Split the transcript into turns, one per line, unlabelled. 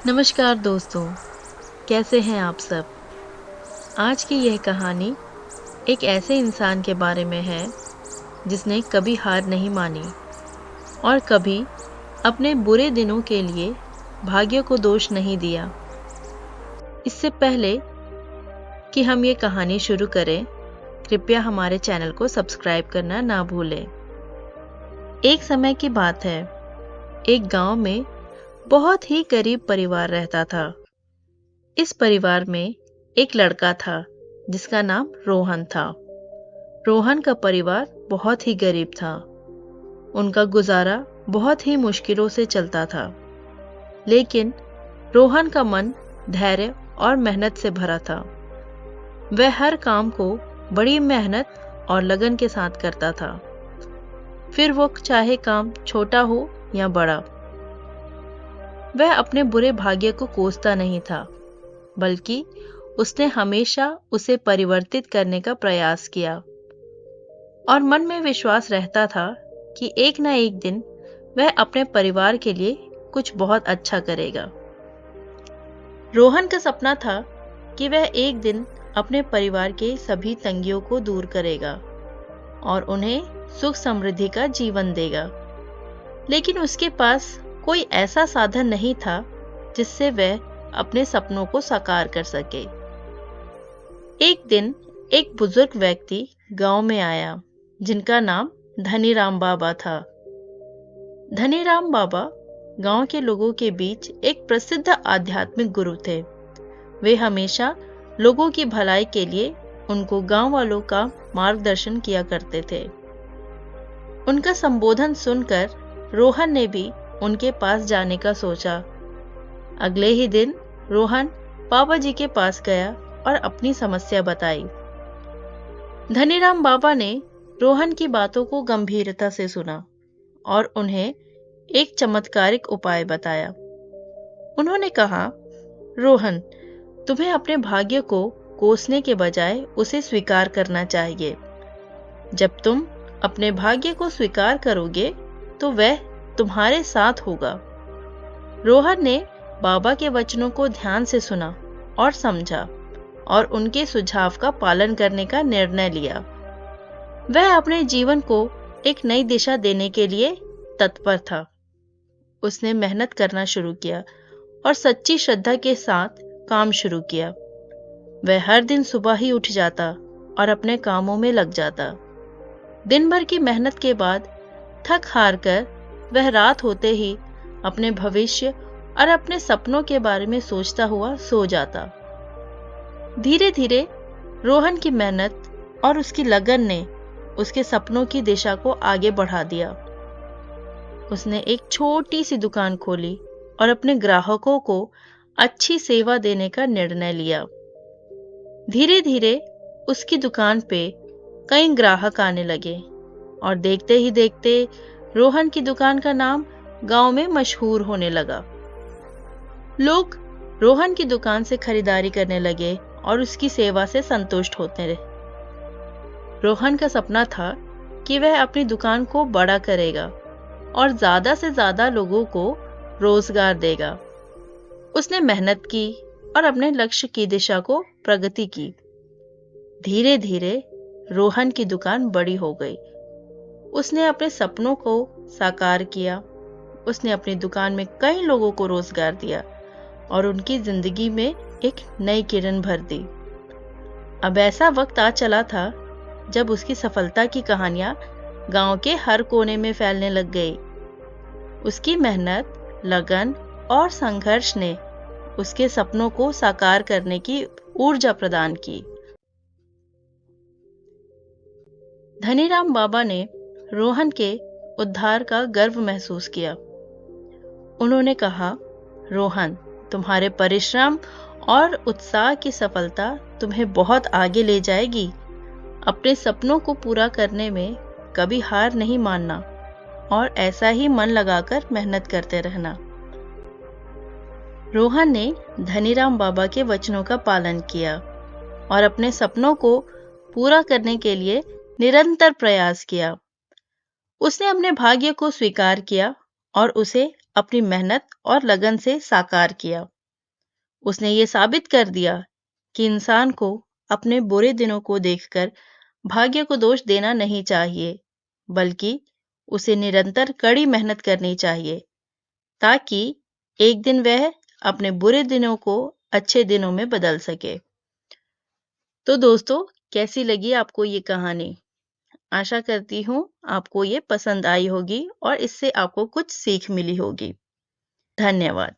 नमस्कार दोस्तों, कैसे हैं आप सब? आज की यह कहानी एक ऐसे इंसान के बारे में है जिसने कभी हार नहीं मानी और कभी अपने बुरे दिनों के लिए भाग्य को दोष नहीं दिया। इससे पहले कि हम ये कहानी शुरू करें, कृपया हमारे चैनल को सब्सक्राइब करना ना भूलें। एक समय की बात है, एक गांव में बहुत ही गरीब परिवार रहता था। इस परिवार में एक लड़का था जिसका नाम रोहन था। रोहन का परिवार बहुत ही गरीब था। उनका गुजारा बहुत ही मुश्किलों से चलता था, लेकिन रोहन का मन धैर्य और मेहनत से भरा था। वह हर काम को बड़ी मेहनत और लगन के साथ करता था, फिर वो चाहे काम छोटा हो या बड़ा। वह अपने बुरे भाग्य को कोसता नहीं था, बल्कि उसने हमेशा उसे परिवर्तित करने का प्रयास किया और मन में विश्वास रहता था कि एक ना एक दिन वह अपने परिवार के लिए कुछ बहुत अच्छा करेगा। रोहन का सपना था कि वह एक दिन अपने परिवार के सभी तंगियों को दूर करेगा और उन्हें सुख समृद्धि का जीवन देगा, लेकिन उसके पास कोई ऐसा साधन नहीं था जिससे वह अपने सपनों को साकार कर सके। एक दिन एक बुजुर्ग व्यक्ति गांव में आया जिनका नाम धनीराम बाबा था। धनीराम बाबा गांव के लोगों के बीच एक प्रसिद्ध आध्यात्मिक गुरु थे। वे हमेशा लोगों की भलाई के लिए उनको गांव वालों का मार्गदर्शन किया करते थे। उनका संबोधन सुनकर रोहन ने भी उनके पास जाने का सोचा। अगले ही दिन रोहन बाबा जी के पास गया और अपनी समस्या बताई। धनीराम बाबा ने रोहन की बातों को गंभीरता से सुना और उन्हें एक चमत्कारिक उपाय बताया। उन्होंने कहा, रोहन, तुम्हें अपने भाग्य को कोसने के बजाय उसे स्वीकार करना चाहिए। जब तुम अपने भाग्य को स्वीकार करोगे तो वह तुम्हारे साथ होगा। रोहन ने बाबा के वचनों को ध्यान से सुना और समझा और उनके सुझाव का पालन करने का निर्णय लिया। वह अपने जीवन को एक नई दिशा देने के लिए तत्पर था। उसने मेहनत करना शुरू किया और सच्ची श्रद्धा के साथ काम शुरू किया। वह हर दिन सुबह ही उठ जाता और अपने कामों में लग जाता। दिन भर की मेहनत के बाद थक हार कर वह रात होते ही अपने भविष्य और अपने सपनों के बारे में सोचता हुआ सो जाता। धीरे धीरे रोहन की मेहनत और उसकी लगन ने उसके सपनों की दिशा को आगे बढ़ा दिया। उसने एक छोटी सी दुकान खोली और अपने ग्राहकों को अच्छी सेवा देने का निर्णय लिया। धीरे धीरे उसकी दुकान पे कई ग्राहक आने लगे और देखते ही देखते रोहन की दुकान का नाम गांव में मशहूर होने लगा। लोग रोहन की दुकान से खरीदारी करने लगे और उसकी सेवा से संतुष्ट होते रहे। रोहन का सपना था कि वह अपनी दुकान को बड़ा करेगा और ज्यादा से ज्यादा लोगों को रोजगार देगा। उसने मेहनत की और अपने लक्ष्य की दिशा को प्रगति की। धीरे धीरे रोहन की दुकान बड़ी हो गई। उसने अपने सपनों को साकार किया। उसने अपनी दुकान में कई लोगों को रोजगार दिया और उनकी जिंदगी में एक नई किरण भर दी। अब ऐसा वक्त आ चला था जब उसकी सफलता की कहानियां गांव के हर कोने में फैलने लग गई। उसकी मेहनत, लगन और संघर्ष ने उसके सपनों को साकार करने की ऊर्जा प्रदान की। धनीराम बाबा ने रोहन के उद्धार का गर्व महसूस किया। उन्होंने कहा, रोहन, तुम्हारे परिश्रम और उत्साह की सफलता तुम्हें बहुत आगे ले जाएगी। अपने सपनों को पूरा करने में कभी हार नहीं मानना और ऐसा ही मन लगाकर मेहनत करते रहना। रोहन ने धनीराम बाबा के वचनों का पालन किया और अपने सपनों को पूरा करने के लिए निरंतर प्रयास किया। उसने अपने भाग्य को स्वीकार किया और उसे अपनी मेहनत और लगन से साकार किया। उसने ये साबित कर दिया कि इंसान को अपने बुरे दिनों को देखकर भाग्य को दोष देना नहीं चाहिए, बल्कि उसे निरंतर कड़ी मेहनत करनी चाहिए, ताकि एक दिन वह अपने बुरे दिनों को अच्छे दिनों में बदल सके। तो दोस्तों, कैसी लगी आपको ये कहानी? आशा करती हूँ आपको ये पसंद आई होगी और इससे आपको कुछ सीख मिली होगी। धन्यवाद।